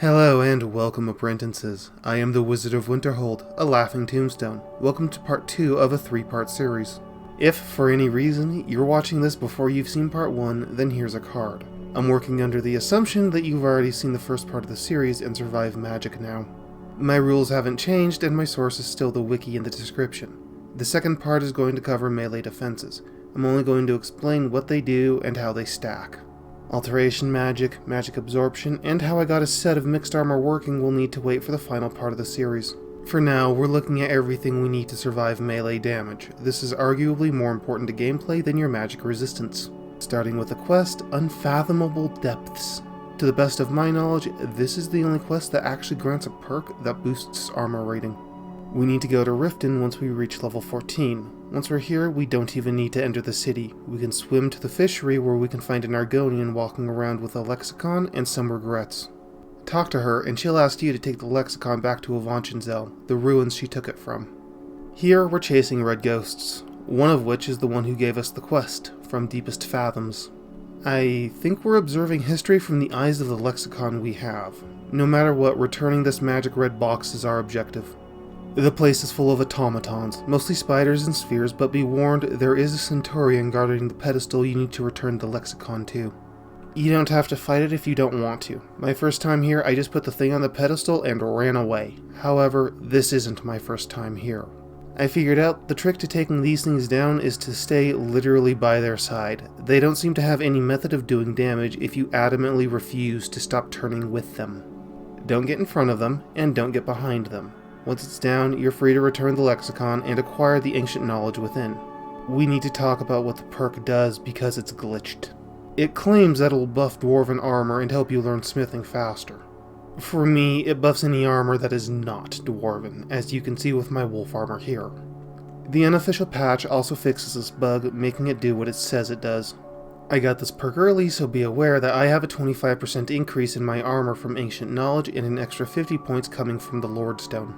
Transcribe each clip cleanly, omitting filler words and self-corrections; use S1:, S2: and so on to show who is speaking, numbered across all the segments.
S1: Hello and welcome, apprentices. I am the Wizard of Winterhold, a laughing tombstone. Welcome to part 2 of a 3-part series. If, for any reason, you're watching this before you've seen part 1, then here's a card. I'm working under the assumption that you've already seen the first part of the series and survived magic now. My rules haven't changed and my source is still the wiki in the description. The second part is going to cover melee defenses. I'm only going to explain what they do and how they stack. Alteration magic, magic absorption, and how I got a set of mixed armor working will need to wait for the final part of the series. For now, we're looking at everything we need to survive melee damage. This is arguably more important to gameplay than your magic resistance. Starting with the quest, Unfathomable Depths. To the best of my knowledge, this is the only quest that actually grants a perk that boosts armor rating. We need to go to Riften once we reach level 14. Once we're here, we don't even need to enter the city. We can swim to the fishery where we can find an Argonian walking around with a lexicon and some regrets. Talk to her and she'll ask you to take the lexicon back to Avanchenzel, the ruins she took it from. Here we're chasing red ghosts, one of which is the one who gave us the quest, from Deepest Fathoms. I think we're observing history from the eyes of the lexicon we have. No matter what, returning this magic red box is our objective. The place is full of automatons, mostly spiders and spheres, but be warned, there is a centurion guarding the pedestal you need to return the lexicon to. You don't have to fight it if you don't want to. My first time here, I just put the thing on the pedestal and ran away. However, this isn't my first time here. I figured out the trick to taking these things down is to stay literally by their side. They don't seem to have any method of doing damage if you adamantly refuse to stop turning with them. Don't get in front of them, and don't get behind them. Once it's down, you're free to return the lexicon and acquire the ancient knowledge within. We need to talk about what the perk does because it's glitched. It claims that it'll buff dwarven armor and help you learn smithing faster. For me, it buffs any armor that is not dwarven, as you can see with my wolf armor here. The unofficial patch also fixes this bug, making it do what it says it does. I got this perk early, so be aware that I have a 25% increase in my armor from ancient knowledge and an extra 50 points coming from the Lordstone.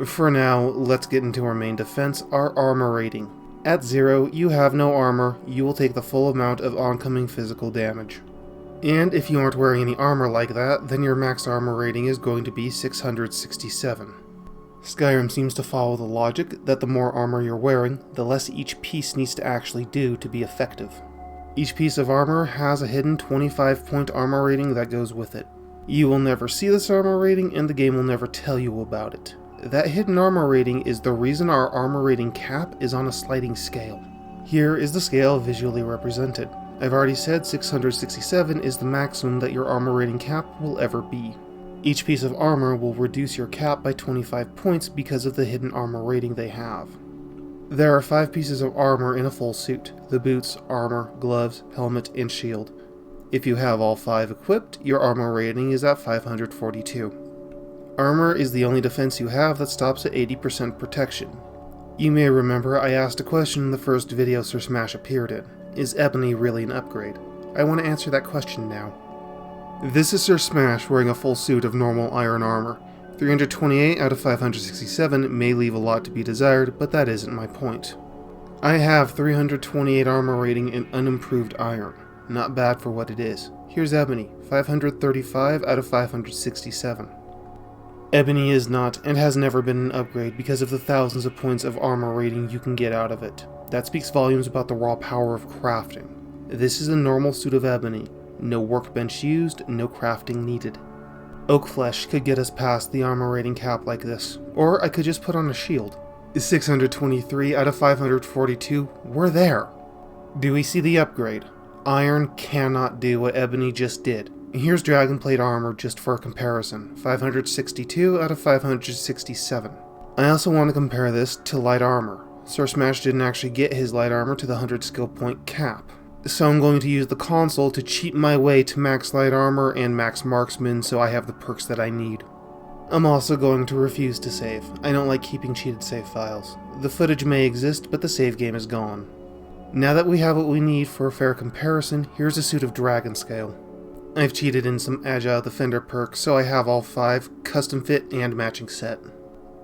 S1: For now, let's get into our main defense, our armor rating. At 0, you have no armor, you will take the full amount of oncoming physical damage. And if you aren't wearing any armor like that, then your max armor rating is going to be 667. Skyrim seems to follow the logic that the more armor you're wearing, the less each piece needs to actually do to be effective. Each piece of armor has a hidden 25-point armor rating that goes with it. You will never see this armor rating, and the game will never tell you about it. That hidden armor rating is the reason our armor rating cap is on a sliding scale. Here is the scale visually represented. I've already said 667 is the maximum that your armor rating cap will ever be. Each piece of armor will reduce your cap by 25 points because of the hidden armor rating they have. There are 5 pieces of armor in a full suit: the boots, armor, gloves, helmet, and shield. If you have all 5 equipped, your armor rating is at 542. Armor is the only defense you have that stops at 80% protection. You may remember I asked a question in the first video Sir Smash appeared in. Is Ebony really an upgrade? I want to answer that question now. This is Sir Smash wearing a full suit of normal iron armor. 328 out of 567 may leave a lot to be desired, but that isn't my point. I have 328 armor rating in unimproved iron. Not bad for what it is. Here's Ebony, 535 out of 567. Ebony is not, and has never been an upgrade because of the thousands of points of armor rating you can get out of it. That speaks volumes about the raw power of crafting. This is a normal suit of Ebony. No workbench used, no crafting needed. Oak flesh could get us past the armor rating cap like this, or I could just put on a shield. 623 out of 542, we're there. Do we see the upgrade? Iron cannot do what Ebony just did. Here's Dragonplate armor just for a comparison, 562 out of 567. I also want to compare this to light armor. Sir Smash didn't actually get his light armor to the 100 skill point cap, so I'm going to use the console to cheat my way to max light armor and max marksman so I have the perks that I need. I'm also going to refuse to save. I don't like keeping cheated save files. The footage may exist, but the save game is gone. Now that we have what we need for a fair comparison, here's a suit of Dragon Scale. I've cheated in some Agile Defender perks, so I have all 5, custom fit and matching set.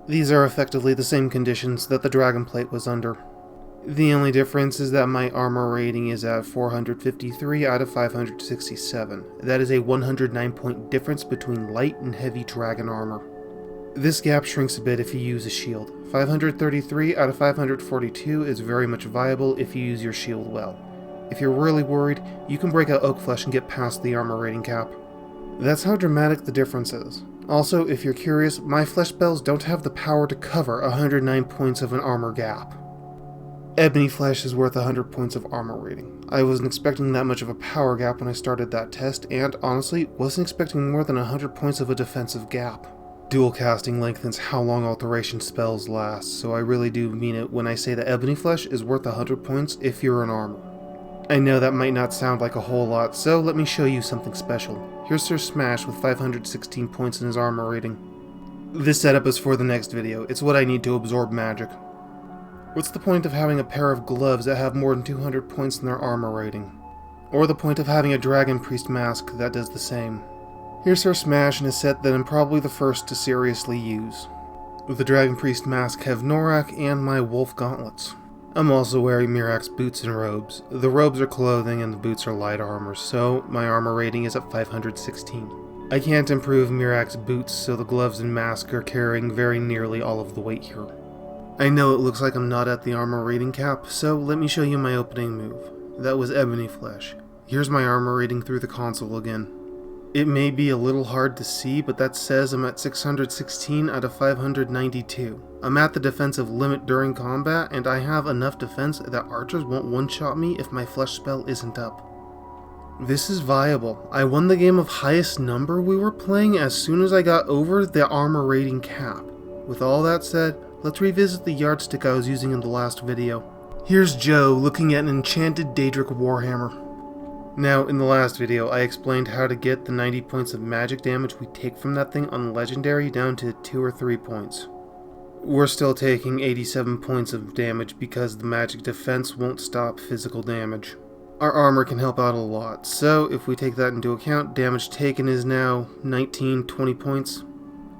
S1: These are effectively the same conditions that the Dragonplate was under. The only difference is that my armor rating is at 453 out of 567. That is a 109 point difference between light and heavy dragon armor. This gap shrinks a bit if you use a shield. 533 out of 542 is very much viable if you use your shield well. If you're really worried, you can break out Oak Flesh and get past the armor rating cap. That's how dramatic the difference is. Also, if you're curious, my flesh spells don't have the power to cover 109 points of an armor gap. Ebony Flesh is worth 100 points of armor rating. I wasn't expecting that much of a power gap when I started that test, and honestly, wasn't expecting more than 100 points of a defensive gap. Dual casting lengthens how long alteration spells last, so I really do mean it when I say that Ebony Flesh is worth 100 points if you're in armor. I know that might not sound like a whole lot, so let me show you something special. Here's Sir Smash with 516 points in his armor rating. This setup is for the next video. It's what I need to absorb magic. What's the point of having a pair of gloves that have more than 200 points in their armor rating? Or the point of having a Dragon Priest mask that does the same? Here's Sir Smash in a set that I'm probably the first to seriously use. With the Dragon Priest mask have Norak and my wolf gauntlets. I'm also wearing Mirak's boots and robes. The robes are clothing and the boots are light armor, so my armor rating is at 516. I can't improve Mirak's boots, so the gloves and mask are carrying very nearly all of the weight here. I know it looks like I'm not at the armor rating cap, so let me show you my opening move. That was Ebony Flesh. Here's my armor rating through the console again. It may be a little hard to see, but that says I'm at 616 out of 592. I'm at the defensive limit during combat, and I have enough defense that archers won't one-shot me if my flesh spell isn't up. This is viable. I won the game of highest number we were playing as soon as I got over the armor rating cap. With all that said, let's revisit the yardstick I was using in the last video. Here's Joe looking at an enchanted Daedric Warhammer. Now, in the last video, I explained how to get the 90 points of magic damage we take from that thing on Legendary down to 2 or 3 points. We're still taking 87 points of damage because the magic defense won't stop physical damage. Our armor can help out a lot, so if we take that into account, damage taken is now 19-20 points.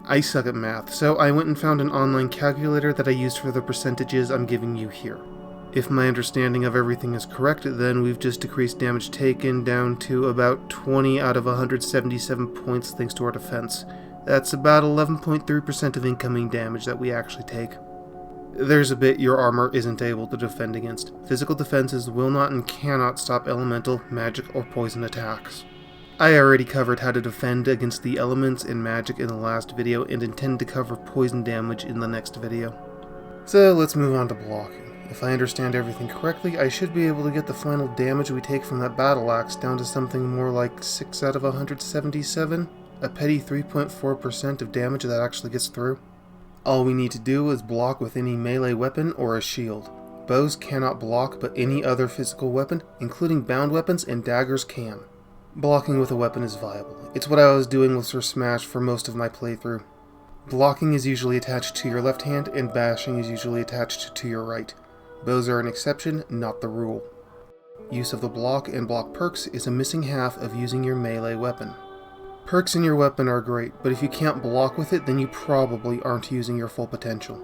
S1: I suck at math, so I went and found an online calculator that I used for the percentages I'm giving you here. If my understanding of everything is correct, then we've just decreased damage taken down to about 20 out of 177 points thanks to our defense. That's about 11.3% of incoming damage that we actually take. There's a bit your armor isn't able to defend against. Physical defenses will not and cannot stop elemental, magic, or poison attacks. I already covered how to defend against the elements and magic in the last video and intend to cover poison damage in the next video. So let's move on to blocking. If I understand everything correctly, I should be able to get the final damage we take from that battle axe down to something more like 6 out of 177, a petty 3.4% of damage that actually gets through. All we need to do is block with any melee weapon or a shield. Bows cannot block, but any other physical weapon, including bound weapons and daggers, can. Blocking with a weapon is viable. It's what I was doing with Sir Smash for most of my playthrough. Blocking is usually attached to your left hand, and bashing is usually attached to your right. Bows are an exception, not the rule. Use of the block and block perks is a missing half of using your melee weapon. Perks in your weapon are great, but if you can't block with it, then you probably aren't using your full potential.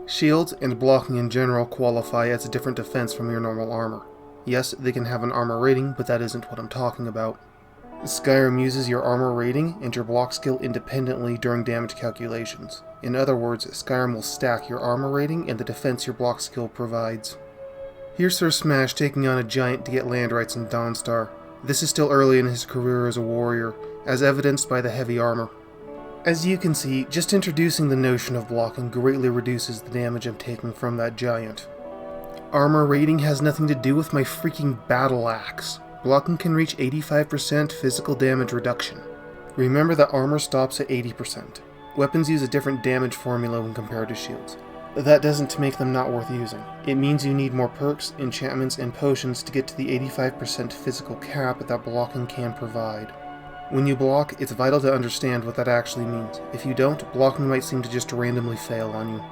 S1: Shields and blocking in general qualify as a different defense from your normal armor. Yes, they can have an armor rating, but that isn't what I'm talking about. Skyrim uses your armor rating and your block skill independently during damage calculations. In other words, Skyrim will stack your armor rating and the defense your block skill provides. Here's Sir Smash taking on a giant to get land rights in Dawnstar. This is still early in his career as a warrior, as evidenced by the heavy armor. As you can see, just introducing the notion of blocking greatly reduces the damage I'm taking from that giant. Armor rating has nothing to do with my freaking battle axe. Blocking can reach 85% physical damage reduction. Remember that armor stops at 80%. Weapons use a different damage formula when compared to shields. That doesn't make them not worth using. It means you need more perks, enchantments, and potions to get to the 85% physical cap that blocking can provide. When you block, it's vital to understand what that actually means. If you don't, blocking might seem to just randomly fail on you.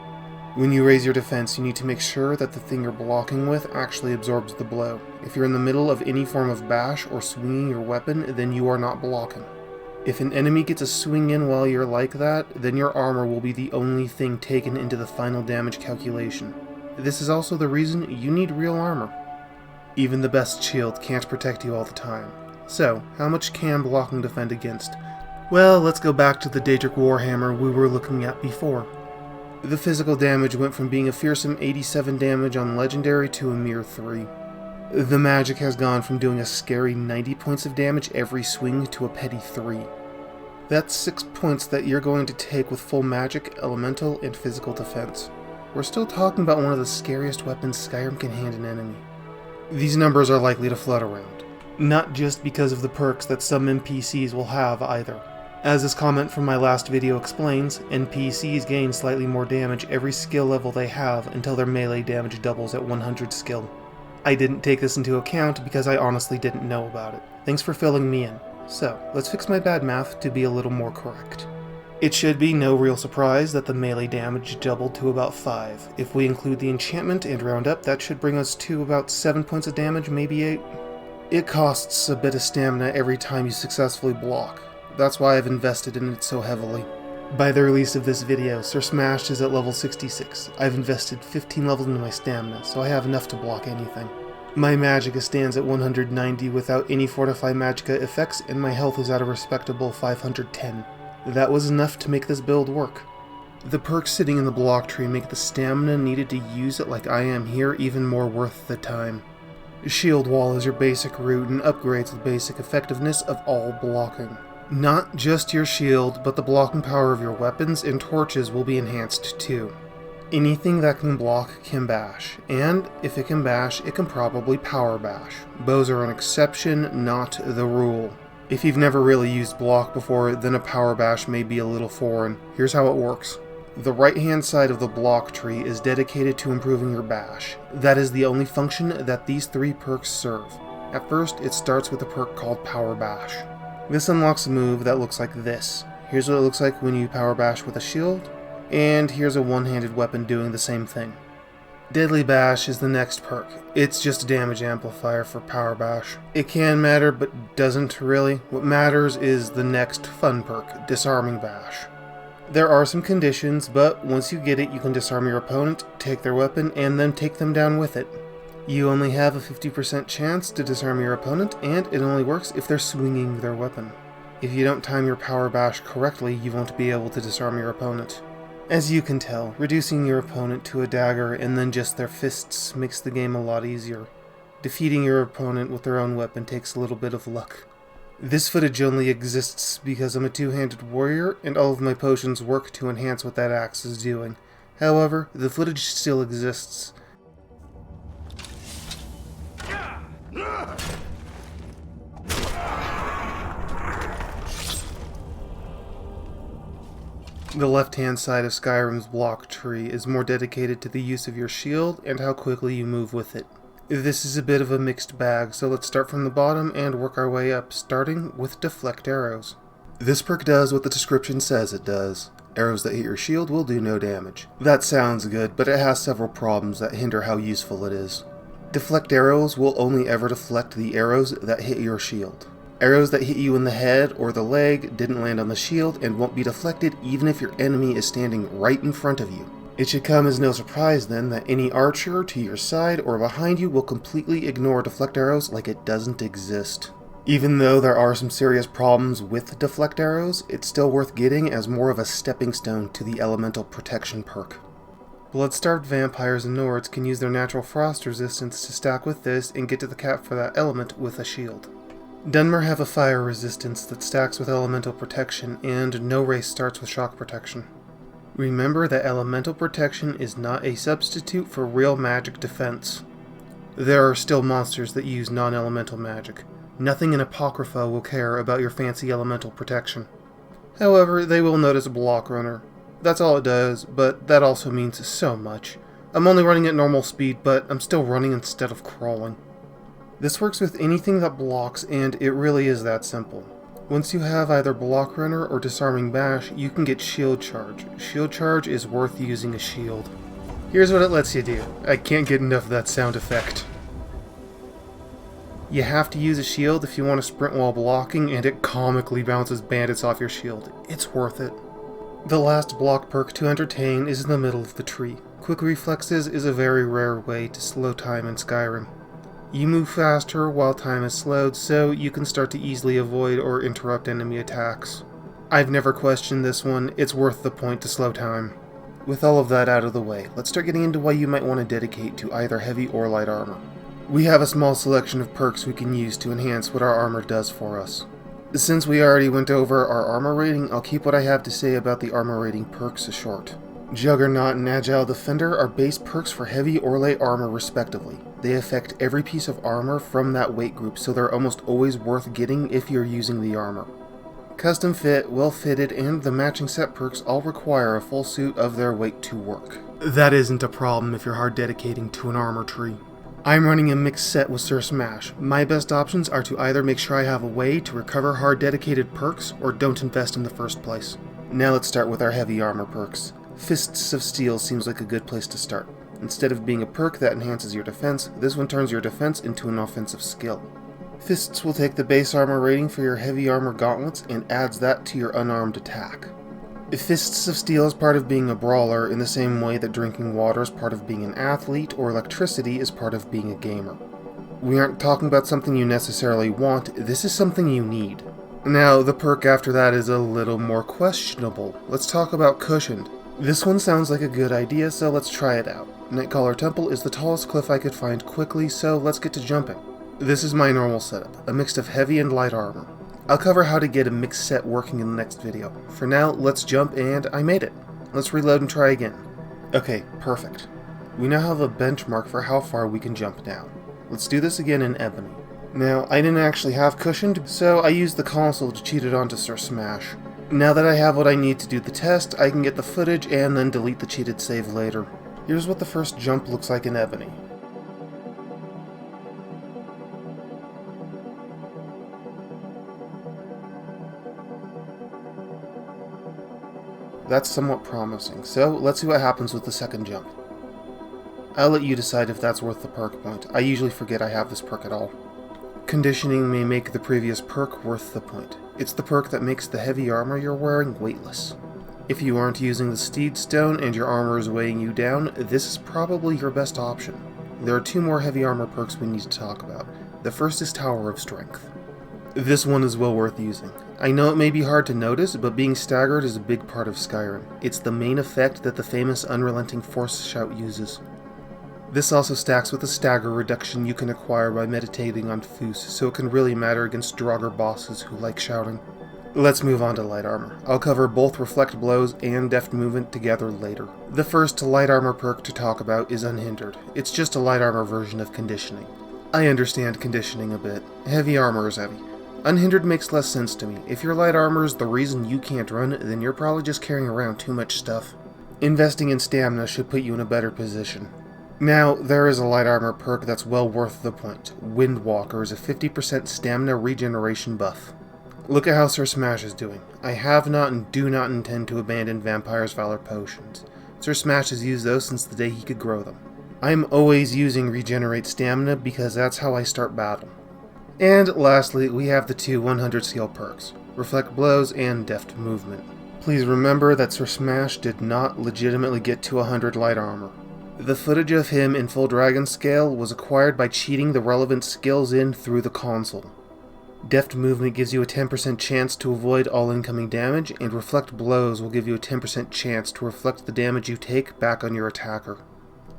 S1: When you raise your defense, you need to make sure that the thing you're blocking with actually absorbs the blow. If you're in the middle of any form of bash or swinging your weapon, then you are not blocking. If an enemy gets a swing in while you're like that, then your armor will be the only thing taken into the final damage calculation. this is also the reason you need real armor. Even the best shield can't protect you all the time. So, how much can blocking defend against? Well, let's go back to the Daedric Warhammer we were looking at before. The physical damage went from being a fearsome 87 damage on Legendary to a mere 3. The magic has gone from doing a scary 90 points of damage every swing to a petty 3. That's 6 points that you're going to take with full magic, elemental, and physical defense. We're still talking about one of the scariest weapons Skyrim can hand an enemy. These numbers are likely to float around. Not just because of the perks that some NPCs will have either. As this comment from my last video explains, NPCs gain slightly more damage every skill level they have until their melee damage doubles at 100 skill. I didn't take this into account because I honestly didn't know about it. Thanks for filling me in. So, let's fix my bad math to be a little more correct. It should be no real surprise that the melee damage doubled to about 5. If we include the enchantment and round up, that should bring us to about 7 points of damage, maybe 8. It costs a bit of stamina every time you successfully block. That's why I've invested in it so heavily. By the release of this video, Sir Smashed is at level 66. I've invested 15 levels into my stamina, so I have enough to block anything. My magicka stands at 190 without any Fortify Magicka effects, and my health is at a respectable 510. That was enough to make this build work. The perks sitting in the block tree make the stamina needed to use it like I am here even more worth the time. Shield Wall is your basic root and upgrades the basic effectiveness of all blocking. Not just your shield, but the blocking power of your weapons and torches will be enhanced too. Anything that can block can bash, and if it can bash, it can probably power bash. Bows are an exception, not the rule. If you've never really used block before, then a power bash may be a little foreign. Here's how it works. The right-hand side of the block tree is dedicated to improving your bash. That is the only function that these 3 perks serve. At first, it starts with a perk called Power Bash. This unlocks a move that looks like this. Here's what it looks like when you Power Bash with a shield, and here's a one-handed weapon doing the same thing. Deadly Bash is the next perk. It's just a damage amplifier for Power Bash. It can matter, but doesn't really. What matters is the next fun perk, Disarming Bash. There are some conditions, but once you get it, you can disarm your opponent, take their weapon, and then take them down with it. You only have a 50% chance to disarm your opponent, and it only works if they're swinging their weapon. If you don't time your Power Bash correctly, you won't be able to disarm your opponent. As you can tell, reducing your opponent to a dagger and then just their fists makes the game a lot easier. Defeating your opponent with their own weapon takes a little bit of luck. This footage only exists because I'm a two-handed warrior and all of my potions work to enhance what that axe is doing. However, the footage still exists. The left-hand side of Skyrim's block tree is more dedicated to the use of your shield and how quickly you move with it. This is a bit of a mixed bag, so let's start from the bottom and work our way up, starting with Deflect Arrows. This perk does what the description says it does. Arrows that hit your shield will do no damage. That sounds good, but it has several problems that hinder how useful it is. Deflect Arrows will only ever deflect the arrows that hit your shield. Arrows that hit you in the head or the leg didn't land on the shield and won't be deflected even if your enemy is standing right in front of you. It should come as no surprise then that any archer to your side or behind you will completely ignore deflect arrows like it doesn't exist. Even though there are some serious problems with deflect arrows, it's still worth getting as more of a stepping stone to the elemental protection perk. Blood-starved vampires and Nords can use their natural frost resistance to stack with this and get to the cap for that element with a shield. Dunmer have a fire resistance that stacks with elemental protection, and no race starts with shock protection. Remember that elemental protection is not a substitute for real magic defense. There are still monsters that use non-elemental magic. Nothing in Apocrypha will care about your fancy elemental protection. However, they will notice a block runner. That's all it does, but that also means so much. I'm only running at normal speed, but I'm still running instead of crawling. This works with anything that blocks, and it really is that simple. Once you have either Block Runner or Disarming Bash, you can get Shield Charge. Shield Charge is worth using a shield. Here's what it lets you do. I can't get enough of that sound effect. You have to use a shield if you want to sprint while blocking, and it comically bounces bandits off your shield. It's worth it. The last block perk to entertain is in the middle of the tree. quick reflexes is a very rare way to slow time in Skyrim. You move faster while time is slowed, so you can start to easily avoid or interrupt enemy attacks. I've never questioned this one, it's worth the point to slow time. With all of that out of the way, let's start getting into why you might want to dedicate to either heavy or light armor. We have a small selection of perks we can use to enhance what our armor does for us. Since we already went over our armor rating, I'll keep what I have to say about the armor rating perks short. Juggernaut and Agile Defender are base perks for heavy or light armor respectively. They affect every piece of armor from that weight group, so they're almost always worth getting if you're using the armor. Custom fit, well fitted, and the matching set perks all require a full suit of their weight to work. That isn't a problem if you're hard dedicating to an armor tree. I'm running a mixed set with Sir Smash. My best options are to either make sure I have a way to recover hard dedicated perks, or don't invest in the first place. Now let's start with our heavy armor perks. Fists of Steel seems like a good place to start. Instead of being a perk that enhances your defense, this one turns your defense into an offensive skill. Fists will take the base armor rating for your heavy armor gauntlets and adds that to your unarmed attack. Fists of Steel is part of being a brawler in the same way that drinking water is part of being an athlete or electricity is part of being a gamer. We aren't talking about something you necessarily want, this is something you need. Now, the perk after that is a little more questionable. Let's talk about Cushioned. This one sounds like a good idea, so let's try it out. Nightcaller Temple is the tallest cliff I could find quickly, so let's get to jumping. This is my normal setup, a mix of heavy and light armor. I'll cover how to get a mixed set working in the next video. For now, let's jump, and I made it. Let's reload and try again. Okay, perfect. We now have a benchmark for how far we can jump down. Let's do this again in Ebony. Now, I didn't actually have Cushioned, so I used the console to cheat it onto Sir Smash. Now that I have what I need to do the test, I can get the footage and then delete the cheated save later. Here's what the first jump looks like in Ebony. That's somewhat promising, so let's see what happens with the second jump. I'll let you decide if that's worth the perk point. I usually forget I have this perk at all. Conditioning may make the previous perk worth the point. It's the perk that makes the heavy armor you're wearing weightless. If you aren't using the Steed Stone and your armor is weighing you down, this is probably your best option. There are two more heavy armor perks we need to talk about. The first is Tower of Strength. This one is well worth using. I know it may be hard to notice, but being staggered is a big part of Skyrim. It's the main effect that the famous Unrelenting Force Shout uses. This also stacks with the stagger reduction you can acquire by meditating on Foos, so it can really matter against Draugr bosses who like shouting. Let's move on to light armor. I'll cover both Reflect Blows and Deft Movement together later. The first light armor perk to talk about is Unhindered. It's just a light armor version of Conditioning. I understand Conditioning a bit. Heavy armor is heavy. Unhindered makes less sense to me. If your light armor is the reason you can't run, then you're probably just carrying around too much stuff. Investing in stamina should put you in a better position. Now, there is a light armor perk that's well worth the point. Windwalker is a 50% stamina regeneration buff. Look at how Sir Smash is doing. I have not and do not intend to abandon Vampire's Valor potions. Sir Smash has used those since the day he could grow them. I'm always using Regenerate Stamina because that's how I start battle. And lastly, we have the two 100 skill perks, Reflect Blows and Deft Movement. Please remember that Sir Smash did not legitimately get to 100 light armor. The footage of him in full dragon scale was acquired by cheating the relevant skills in through the console. Deft Movement gives you a 10% chance to avoid all incoming damage, and Reflect Blows will give you a 10% chance to reflect the damage you take back on your attacker.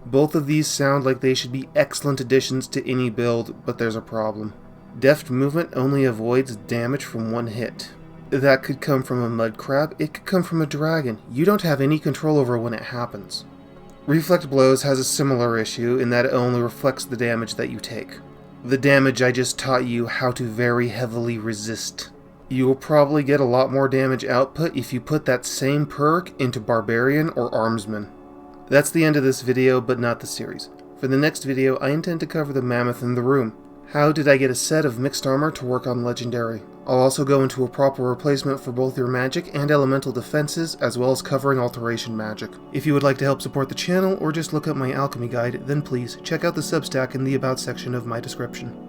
S1: Both of these sound like they should be excellent additions to any build, but there's a problem. Deft Movement only avoids damage from one hit. That could come from a mud crab, it could come from a dragon. You don't have any control over when it happens. Reflect Blows has a similar issue in that it only reflects the damage that you take. The damage I just taught you how to very heavily resist. You will probably get a lot more damage output if you put that same perk into Barbarian or Armsman. That's the end of this video, but not the series. For the next video, I intend to cover the Mammoth in the Room. How did I get a set of mixed armor to work on Legendary? I'll also go into a proper replacement for both your magic and elemental defenses, as well as covering alteration magic. If you would like to help support the channel, or just look up my alchemy guide, then please check out the Substack in the About section of my description.